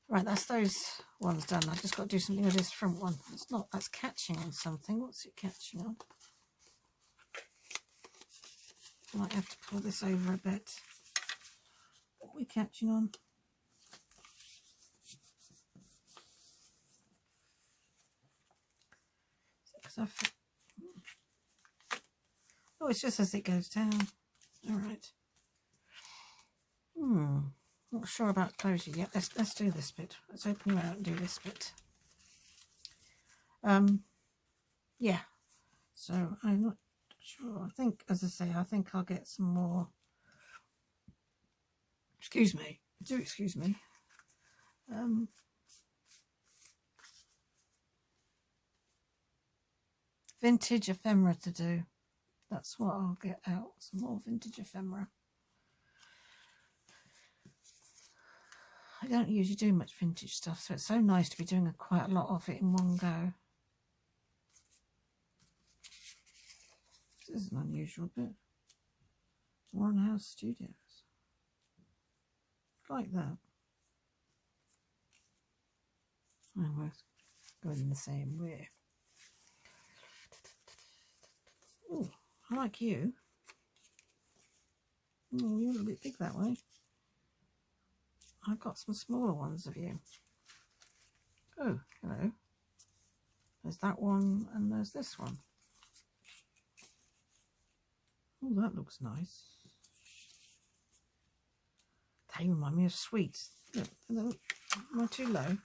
Right, that's those ones done. I've just got to do something with this front one. It's not, that's catching on something. What's it catching on? I might have to pull this over a bit. What are we catching on? Oh, it's just as it goes down. All right. Not sure about closure yet. Let's do this bit. Let's open you out and do this bit. Yeah. So I'm not sure. I think, as I say, I think I'll get some more. Excuse me. Do excuse me. Vintage ephemera to do. That's what I'll get out. Some more vintage ephemera. I don't usually do much vintage stuff, so it's so nice to be doing quite a lot of it in one go. This is an unusual bit. Warren House Studios. Like that. And we're going the same way. Oh, I like you. Oh, you're a little bit big that way. I've got some smaller ones of you. Oh, hello. There's that one and there's this one. Oh, that looks nice. They remind me of sweets. Look, am I too low?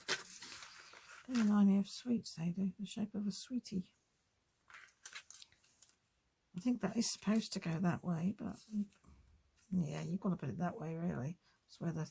They remind me of sweets, they do. The shape of a sweetie. I think that is supposed to go that way, but yeah, you've got to put it that way, really. That's where the...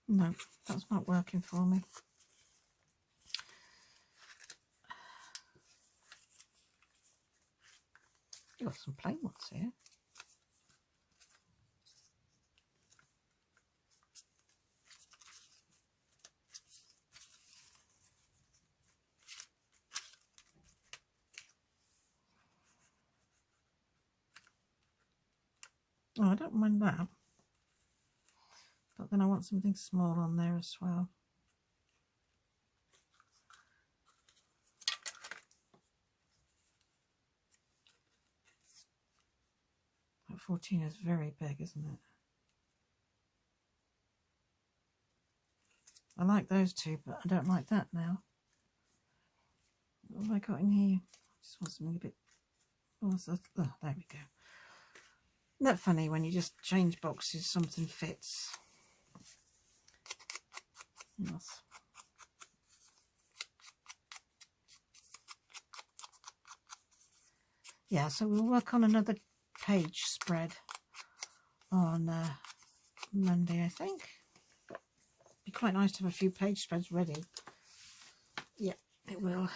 No, that's not working for me. You've got some plain ones here. Oh, I don't mind that. But then I want something small on there as well. That 14 is very big, isn't it? I like those two, but I don't like that now. What have I got in here? I just want something a bit... Oh, there we go. Isn't that funny when you just change boxes, something fits? Yes. Yeah, so we'll work on another page spread on Monday, I think. Be quite nice to have a few page spreads ready. Yeah, it will.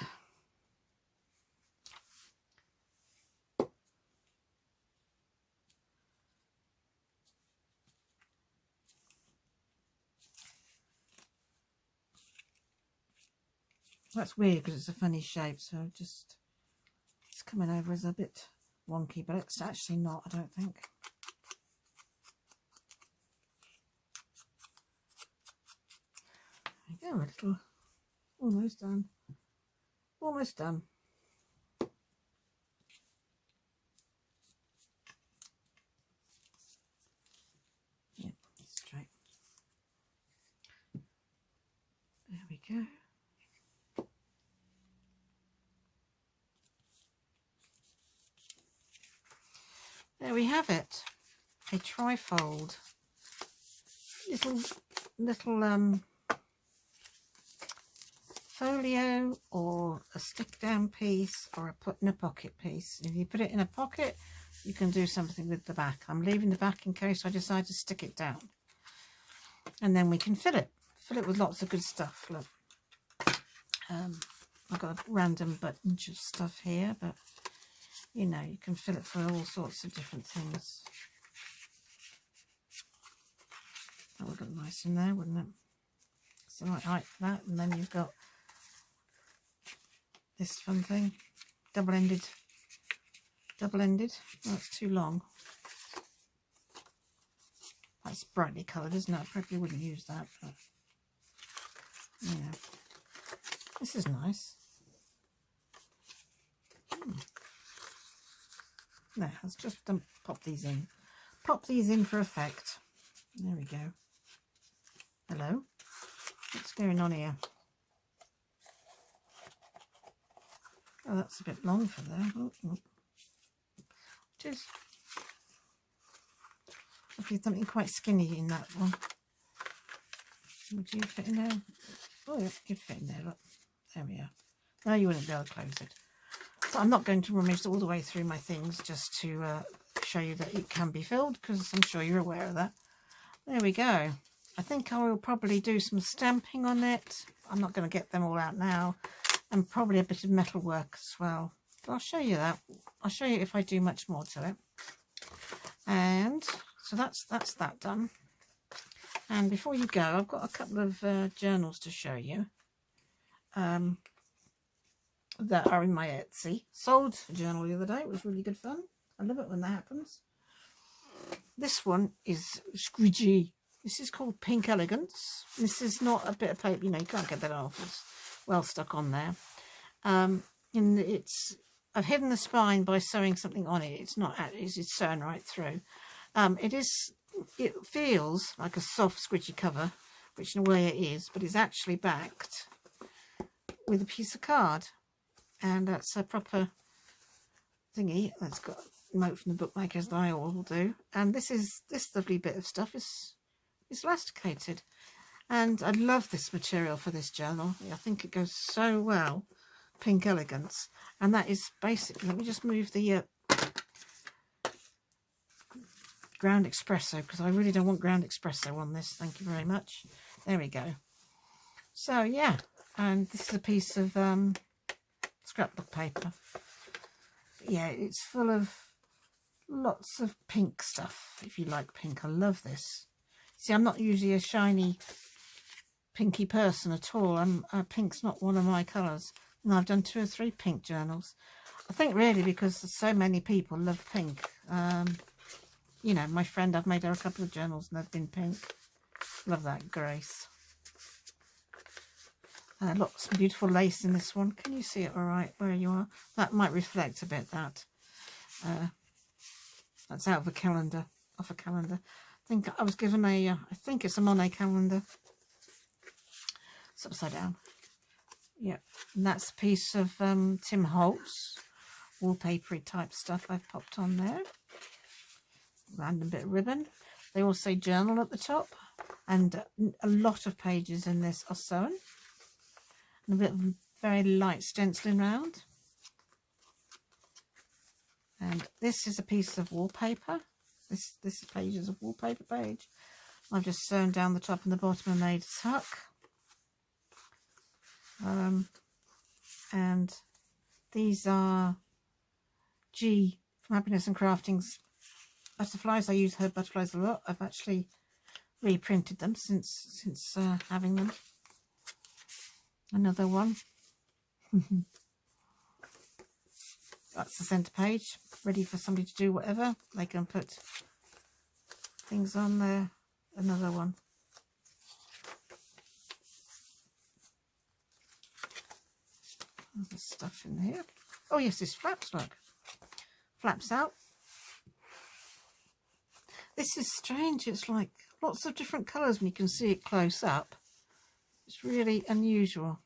That's weird because it's a funny shape, so just it's coming over as a bit wonky, but it's actually not, I don't think. There we go, a little, almost done. Almost done. Yeah, straight. There we go. There we have it, a trifold, little folio or a stick down piece or a put in a pocket piece. If you put it in a pocket, you can do something with the back. I'm leaving the back in case I decide to stick it down, and then we can fill it with lots of good stuff. Look, I've got a random bunch of stuff here, but you know, you can fill it for all sorts of different things. That would look nice in there, wouldn't it? It's the right height for that. And then you've got this fun thing, double-ended. That's too long. That's brightly coloured, isn't it? I probably wouldn't use that, but yeah, this is nice. No, let's just pop these in. Pop these in for effect. There we go. Hello. What's going on here? Oh, that's a bit long for there. Oh, oh. It is. Hopefully something quite skinny in that one. Would you fit in there? Oh, yeah, you'd fit in there. Look. There we are. Now you wouldn't be able to close it. So I'm not going to rummage all the way through my things just to show you that it can be filled, because I'm sure you're aware of that. There we go. I think I will probably do some stamping on it. I'm not going to get them all out now. And probably a bit of metal work as well. But I'll show you that. I'll show you if I do much more to it. And so that's that done. And before you go, I've got a couple of journals to show you. That are in my Etsy. Sold a journal the other day. It was really good fun. I love it when that happens. This one is squidgy. This is called Pink Elegance. This is not a bit of paper, you know, you can't get that off. It's well stuck on there. And I've hidden the spine by sewing something on it. It's not, it's sewn right through. It feels like a soft squidgy cover, which in a way it is, but it's actually backed with a piece of card. And that's a proper thingy that's got a note from the bookmakers that I all do. And this lovely bit of stuff is elasticated, and I love this material for this journal. I think it goes so well. Pink Elegance, and that is basically, let me just move the ground espresso, because I really don't want ground espresso on this. Thank you very much. There we go. So yeah, and this is a piece of scrapbook paper. Yeah, it's full of lots of pink stuff. If you like pink, I love this. See, I'm not usually a shiny pinky person at all. Pink's not one of my colours. And I've done 2 or 3 pink journals. I think really because so many people love pink. You know, my friend, I've made her a couple of journals and they've been pink. Love that, Grace. Lots of beautiful lace in this one. Can you see it all right where you are? That might reflect a bit, that. That's out of a calendar, off a calendar. I think I was given a, I think it's a Monet calendar. It's upside down. Yeah, and that's a piece of Tim Holtz wallpapery type stuff I've popped on there. Random bit of ribbon. They all say journal at the top, and a lot of pages in this are sewn. And a bit of very light stenciling round. And this is a piece of wallpaper. This page is a wallpaper page. I've just sewn down the top and the bottom and made a tuck. And these are G from Happiness and Crafting's butterflies. I use her butterflies a lot. I've actually reprinted them since having them. Another one. That's the centre page, ready for somebody to do whatever. They can put things on there. Another one. There's stuff in here. Oh yes, this flaps, look. Flaps out. This is strange. It's like lots of different colours when you can see it close up. It's really unusual.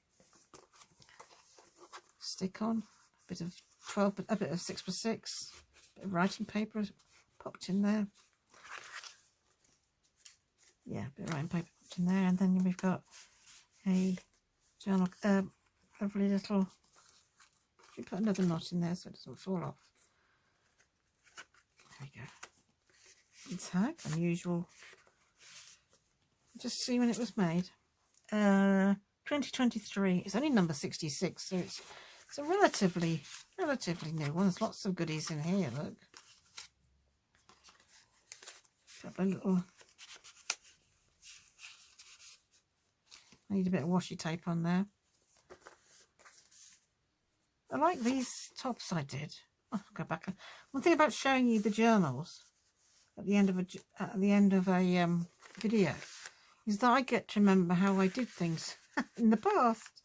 Stick on. A bit of 12, a bit of 6x6, bit of writing paper popped in there. Yeah, a bit of writing paper popped in there, and then we've got a journal, lovely little. We put another knot in there so it doesn't fall off. There we go. Tag, unusual. Just see when it was made. 2023. It's only number 66, so it's a relatively new one. There's lots of goodies in here, look. Got a little I need a bit of washi tape on there. I like these tops I did. I'll go back. One thing about showing you the journals at the end of a video is that I get to remember how I did things in the past.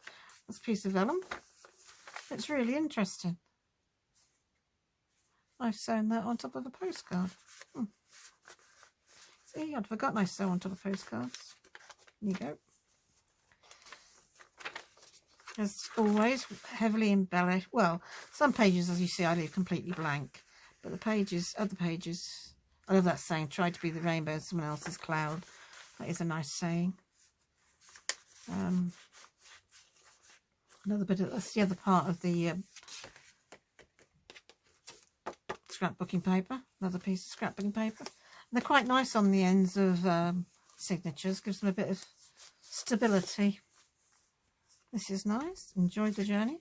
This piece of vellum. It's really interesting. I've sewn that on top of a postcard. See, I'd forgotten I sew on top of postcards. There you go. As always, heavily embellished. Well, some pages, as you see, I leave completely blank. But the pages, other pages, I love that saying, try to be the rainbow in someone else's cloud. That is a nice saying. Another bit of, that's the other part of the scrapbooking paper. Another piece of scrapbooking paper. And they're quite nice on the ends of signatures. Gives them a bit of stability. This is nice. Enjoyed the journey.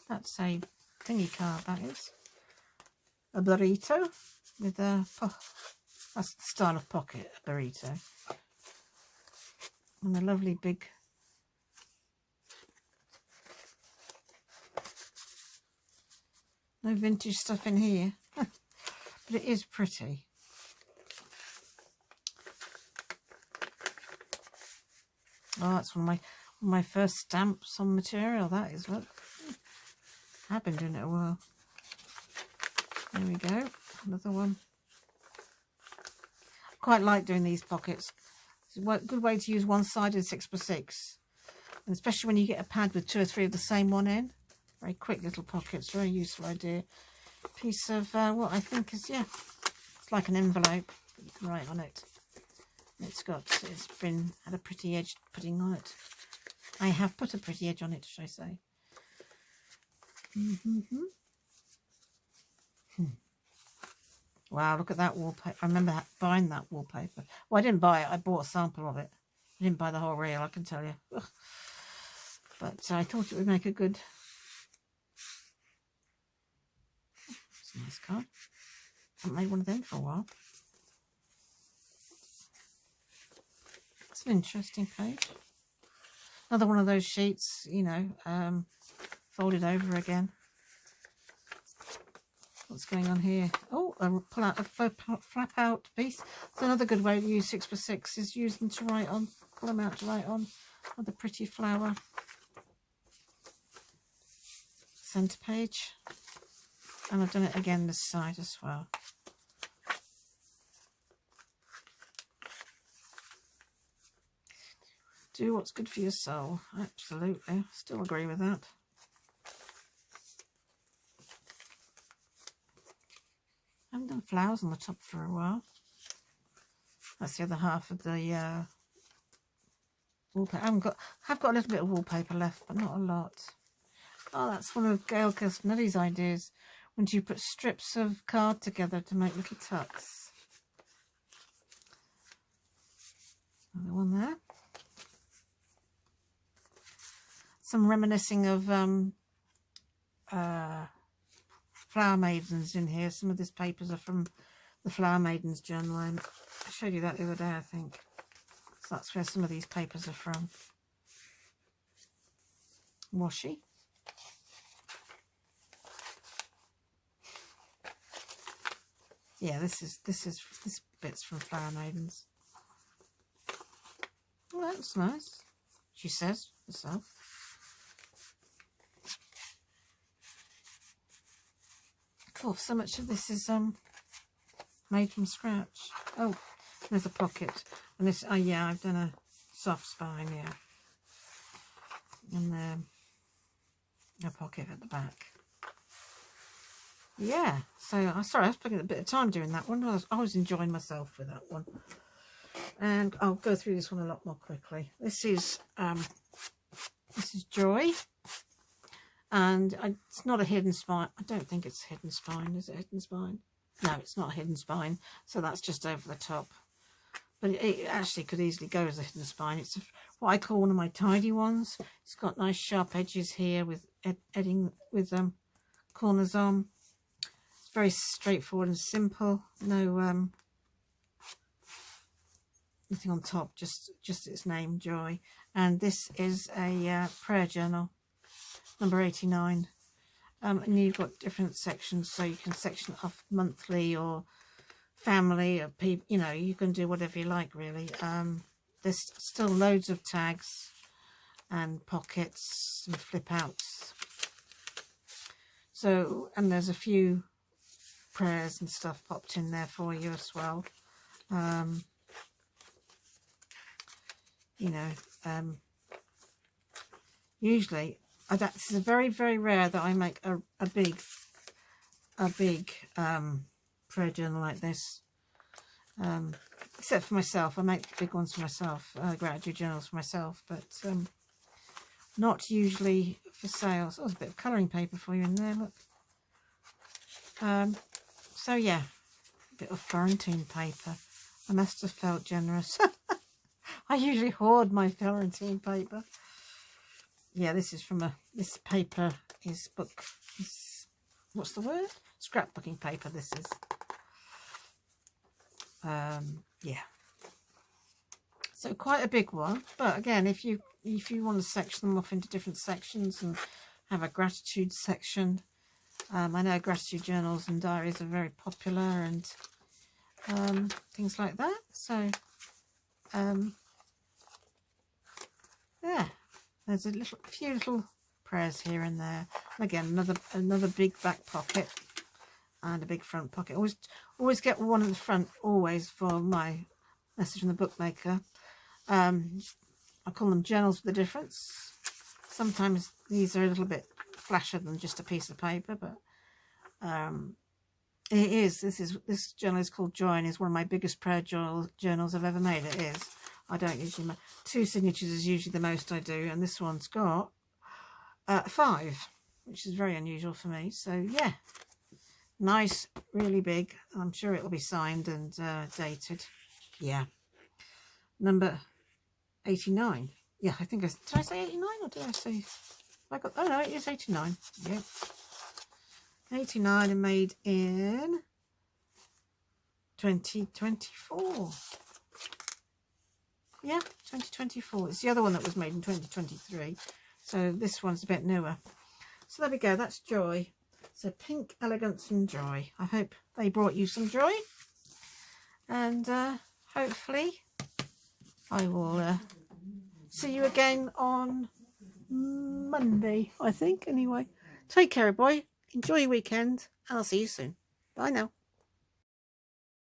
That's a thingy card, that is. A burrito with a... that's the style of pocket, a burrito. And a lovely big... no vintage stuff in here. But it is pretty. Oh, that's one of my first stamps on material. That is, look. I've been doing it a while. There we go. Another one. I quite like doing these pockets. It's a good way to use one-sided 6x6. And especially when you get a pad with 2 or 3 of the same one in. Very quick little pockets. Very useful idea. Piece of what I think is, yeah, it's like an envelope. You can write on it. It's been had a pretty edge putting on it. I have put a pretty edge on it, should I say. Wow, look at that wallpaper. I remember buying that wallpaper. Well, I didn't buy it. I bought a sample of it. I didn't buy the whole reel, I can tell you. Ugh. But I thought it would make a good... It's a nice card. Haven't made one of them for a while. It's an interesting page. Another one of those sheets, you know, folded over again. What's going on here? Oh, pull out a flap out piece. So another good way to use 6x6 is use them to write on, pull them out to write on with a pretty flower. Centre page. And I've done it again this side as well. Do what's good for your soul. Absolutely. Still agree with that. I haven't done flowers on the top for a while. That's the other half of the wallpaper. I've got a little bit of wallpaper left, but not a lot. Oh, that's one of Gail Castnelli's ideas. When you put strips of card together to make little tucks. Another one there. Some reminiscing of Flower Maidens in here. Some of these papers are from the Flower Maidens journal. I showed you that the other day, I think. So that's where some of these papers are from. Washi. Yeah, this bit's from Flower Maidens. Well, that's nice. She says herself. Cool. So much of this is made from scratch. Oh, there's a pocket, and this. Oh yeah, I've done a soft spine. Yeah, and a pocket at the back. Yeah, so sorry, I was spending a bit of time doing that one. I was enjoying myself with that one, and I'll go through this one a lot more quickly. This is Joy, and it's not a hidden spine. I don't think it's a hidden spine. Is it a hidden spine? No, it's not a hidden spine. So that's just over the top. But it actually could easily go as a hidden spine. It's what I call one of my tidy ones. It's got nice sharp edges here with corners on. Very straightforward and simple. No nothing on top, just its name, Joy. And this is a prayer journal, number 89. And you've got different sections, so you can section it off monthly or family or people, you know, you can do whatever you like, really. There's still loads of tags and pockets and flip outs. So, and there's a few prayers and stuff popped in there for you as well. You know, usually, this is very, very rare that I make a big prayer journal like this. Except for myself, I make big ones for myself, gratitude journals for myself, but not usually for sale. So there's a bit of colouring paper for you in there, look. So yeah, a bit of Florentine paper. I must have felt generous. I usually hoard my Florentine paper. Yeah, this is from this paper is what's the word? Scrapbooking paper, this is. Yeah. So quite a big one, but again, if you want to section them off into different sections and have a gratitude section, I know gratitude journals and diaries are very popular and things like that. So yeah, there's a few little prayers here and there. Again, another big back pocket and a big front pocket. Always get one at the front, always, for my message from the bookmaker. I call them journals with a difference. Sometimes these are a little bit flashier than just a piece of paper, but this journal is called Joy and is one of my biggest prayer journals I've ever made. It is. I don't usually make 2 signatures is usually the most I do, and this one's got 5, which is very unusual for me. So yeah, nice, really big. I'm sure it'll be signed and dated. Yeah, number 89. Yeah, I think did I say 89 or did I say? Oh no, it is 89. Yeah, 89 and made in 2024. Yeah, 2024. It's the other one that was made in 2023. So this one's a bit newer. So there we go. That's Joy. So Pink, Elegance and Joy. I hope they brought you some joy. And hopefully I will see you again on Monday, I think. Anyway, take care, boy. Enjoy your weekend. And I'll see you soon. Bye now.